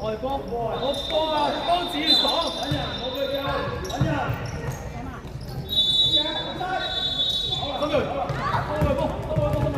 外波，我波啊，波子爽，揾人，冇佢嘅，揾人。心鋭，外波，外波，心鋭。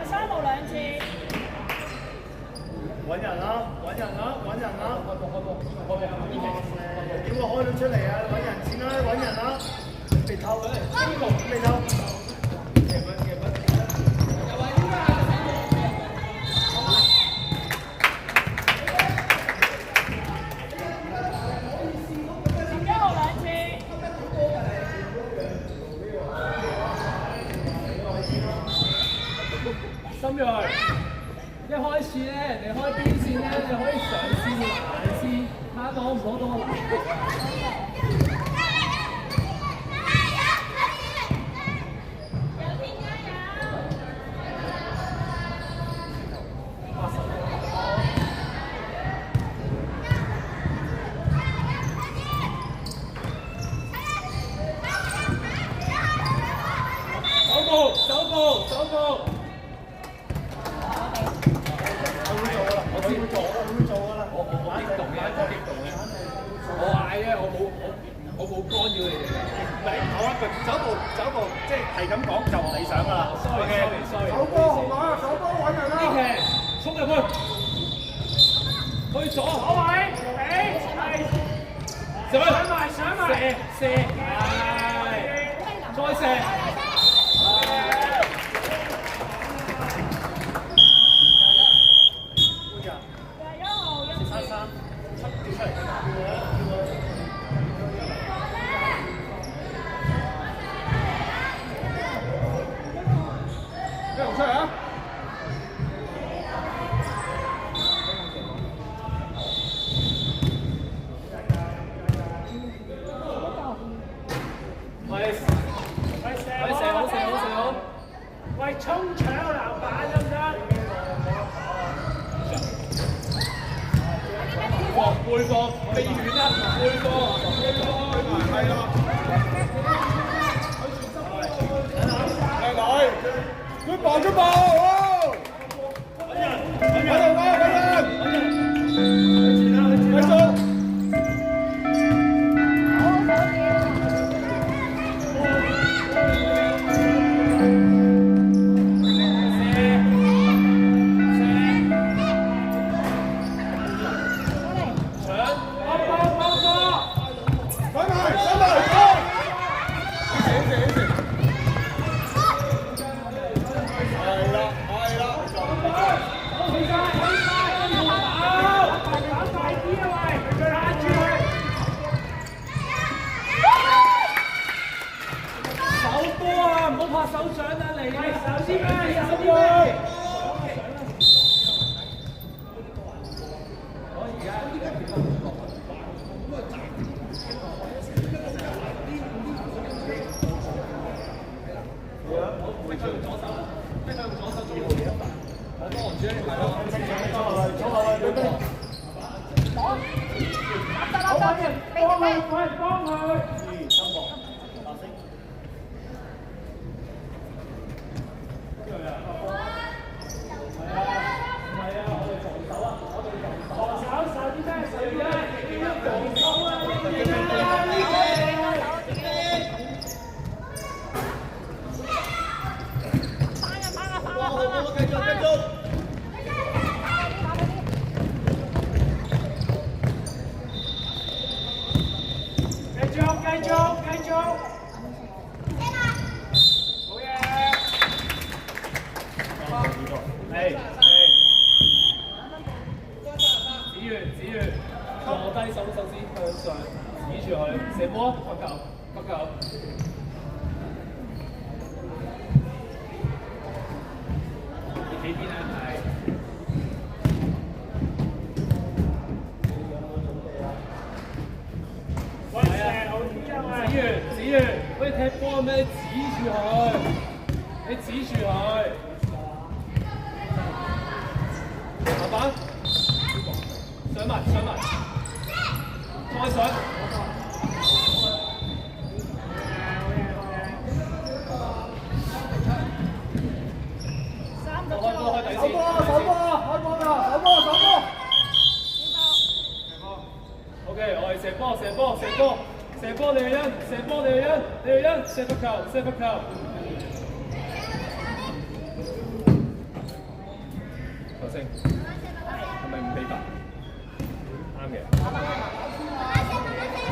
3號2次。揾人啦，揾人啦，揾人啦！開波！點會開到出嚟啊？揾人先啦，揾人啦！未偷，未偷。1號2次。心鋭。一開始咧，人哋開邊線咧，你可以上線攔線，睇下攞唔攞到個攔。走步！我知會做㗎啦。我激動嘅，我嗌啫，我冇干擾你哋嘅。唔係，我一句走步，即係咁講就唔理想㗎啦。sorry。手波號碼，手波揾人啦。呢衝入去左位，俾上埋，射，再射。喂，衝搶籃板得唔得？背放，未遠啦，背放，係咯。出步！揾人！繼續！手掌啊嚟！手先咩？手先咩？我而家逼佢用左手，逼佢用左手做嘢。我幫唔知，係咯。左後衞，幫佢。繼續，好嘢！子越，坐低手先向上，指住佢射波，發球。你企邊啊？係。子越，喂，踢波咩？指住佢，你指住佢。籃板，上埋，再上。李瑞欣射罰球，射罰球。頭先係咪唔俾罰？啱嘅。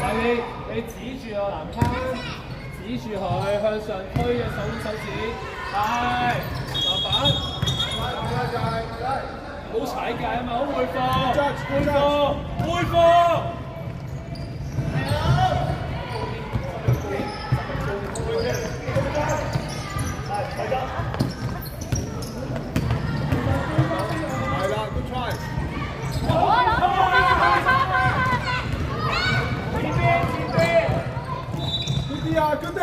但係你指住個籃框，指住佢向上推嘅手指，係籃板，冇踩界啊嘛，好回放，回放，回放。係啦 ，good try。good 啲啊 ，good 啲。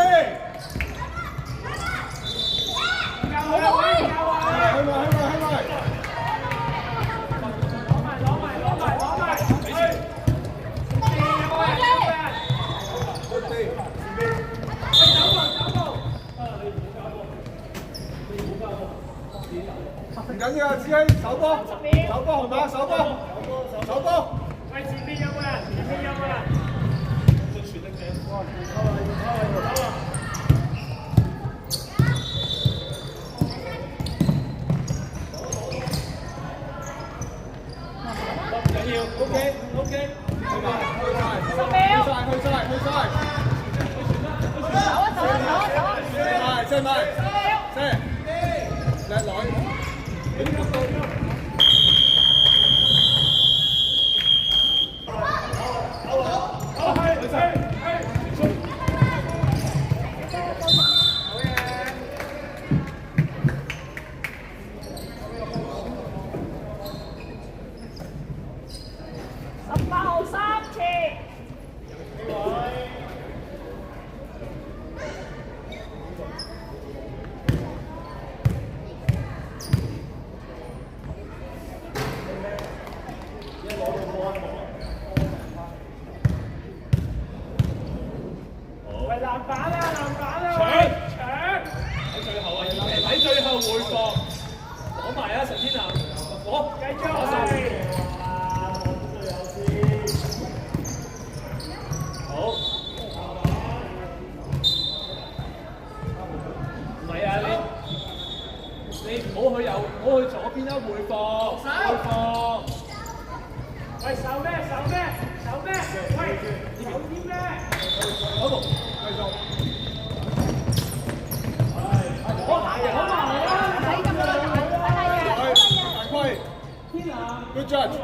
去埋。唔緊要啊，只係手波紅馬，手波。喂，前邊有冇人？都傳得嘅。哇！唔緊要 ，OK。去晒。射埋，叻女。18號3次。籃板啊！搶！喺最後啊，喺最後回放，攞埋啊！陳天南，攞繼續好。唔係啊，你唔好去左邊啦，回放。喂，守咩？喂，守啲咩？好。Good judge。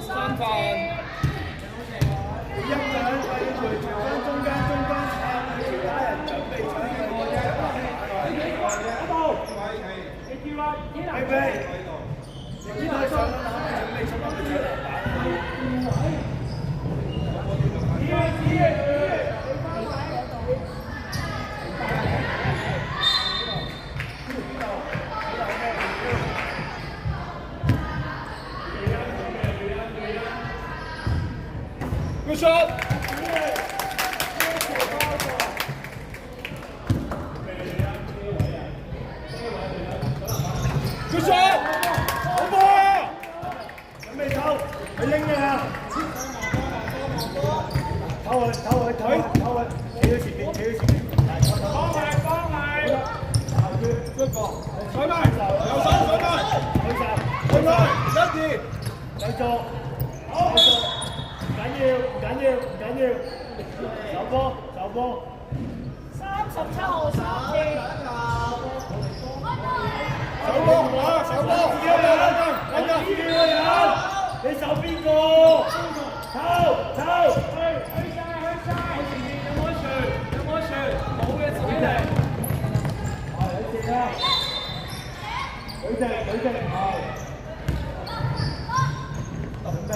三分。一個人圍住中間撐，其他人準備搶個啫。係咪？呢度上準備衝緊佢搶。Good shot. Good shot. 好波啊！準備走，你拎嘅啦。唞佢，企喺前面。幫佢。Good ball。上埋，右手上埋。去埋，一二，繼續。唔緊要，手波。37號3次。手波，你守邊個？偷。去晒，有冇傳？冇嘅自己嚟。女隻，準備。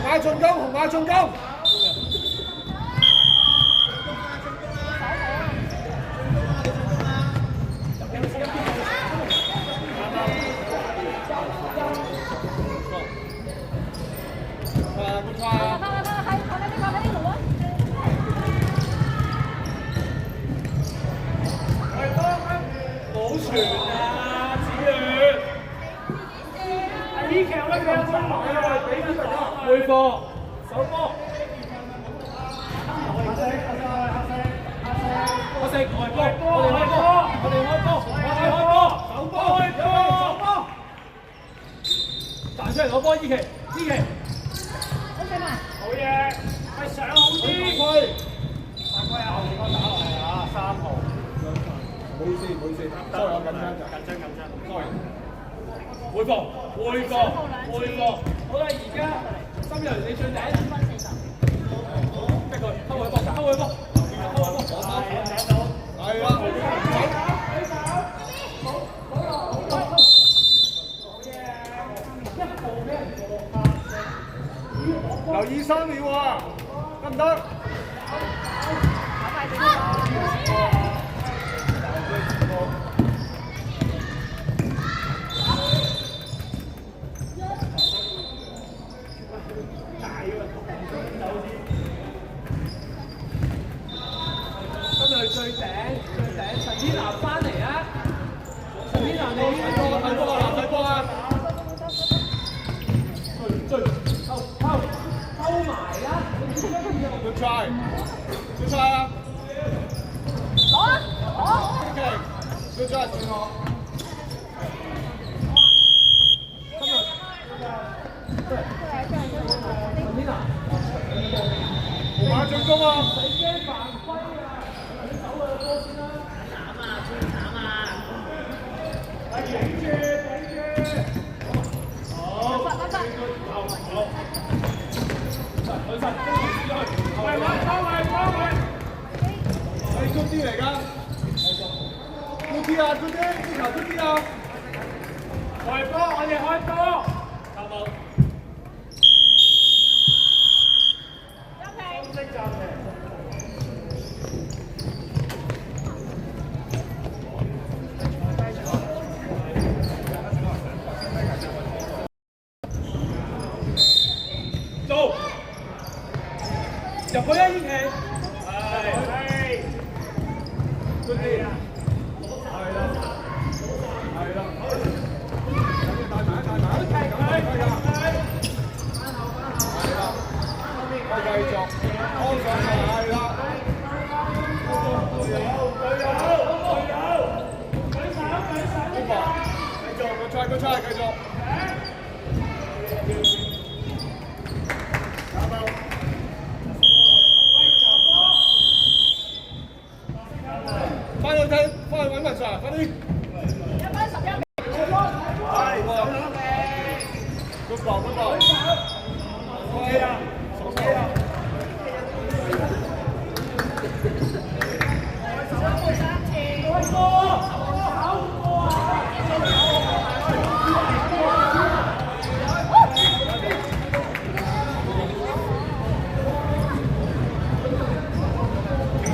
馬進攻，紅馬進攻。冇傳啊，子睿。呢球咧，佢有中埋啊，俾佢打。回波，手波。我食外波，我哋開波，我哋開波，我哋開波，手波，手波。彈出嚟攞波，依期，依期。好嘢，係上好啲。大龜啊，我哋打落嚟啊，3號。唔好意思，唔好意思，sorry，我緊張。sorry。回防，回防，回防。好啦，而家深人你最頂。逼佢，偷佢波，偷佢波，偷佢波。係啦。留意3秒啊，得唔得？今日最頂，陳天南翻嚟啊！陳天南你睇波啊！偷埋啦！Good try 啊！攞啦！OK，Good try， 轉我。陳天南，紅馬進攻啊！你驚犯規啊！你走佢個波先啦！慘啊！頂住！好，係高啲嚟㗎，高啲啊，高啲，呢球高啲啊！開波，我哋開波。球冇。做，入去啊！依期，係，嗰啲啊，係啦，帶埋，係啦，繼續，安上嚟，係啦，繼續。翻去揾文 Sir， 快啲！係，good ball。OK 啊，OK 啊。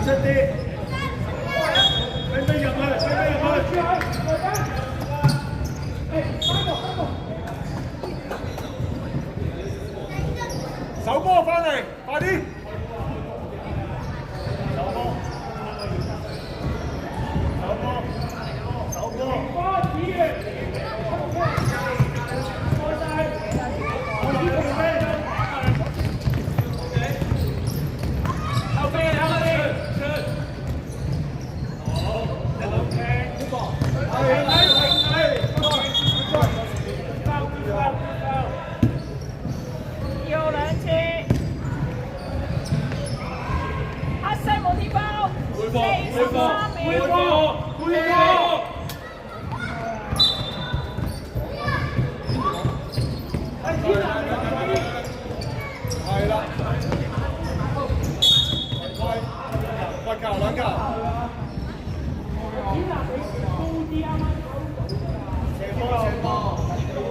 出啲。手波翻嚟，快啲！手波！係啦，兩球，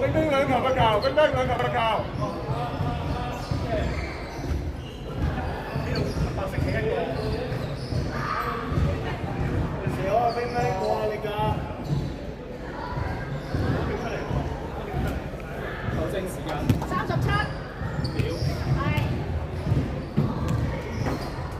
冰冰兩球不球，冰冰兩球不球。時我冰冰過下力㗎。球證時間37秒。係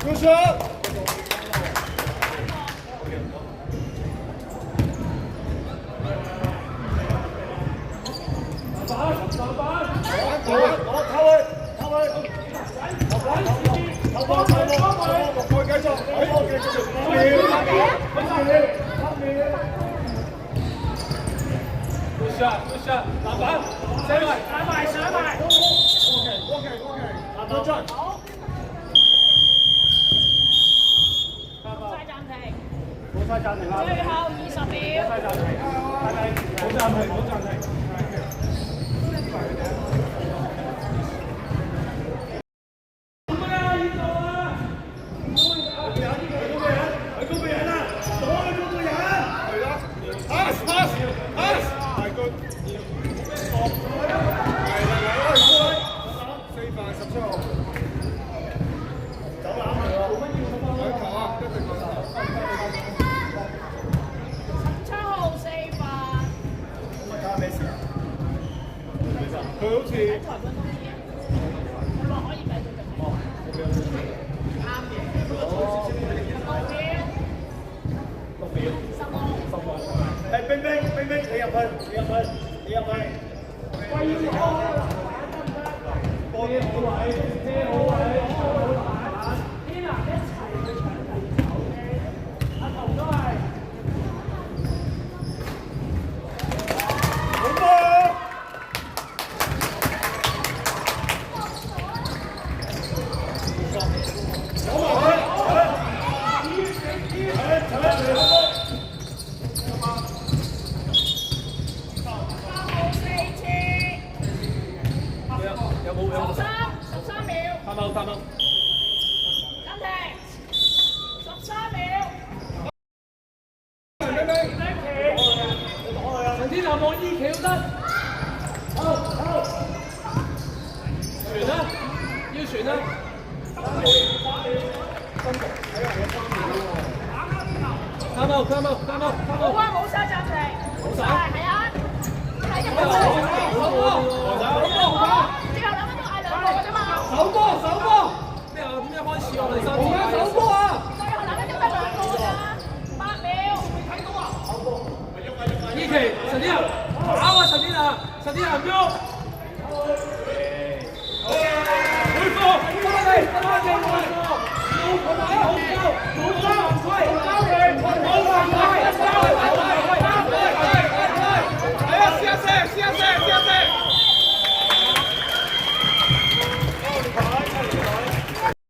Good shot！Good shot，籃板，射埋，上埋上埋，籃板進。好，冇晒暫停，冇晒暫停啦！最後20秒，冇暫停，冇暫停，冇暫停。7號4分，佢好似喺台灣東邊，佢話可以繼續進行。啱嘅，6秒，15。誒冰冰，你入去。波嘢好位，車好位，天啊！一齊去搶第9，阿頭都係。好波！有冇13秒，探out，暫停，13秒。陳天南望依企都得，傳啦，要傳啦。探out，冇啊，冇晒暫停，冇晒，係啊，係入咗之後2分鐘嗌2個嘅啫嘛。手波，咩啊？點解開始我哋3次？手波啊！最後2分鐘得2個㗎，8秒。依期陳天南跑啊！陳天南唔喐。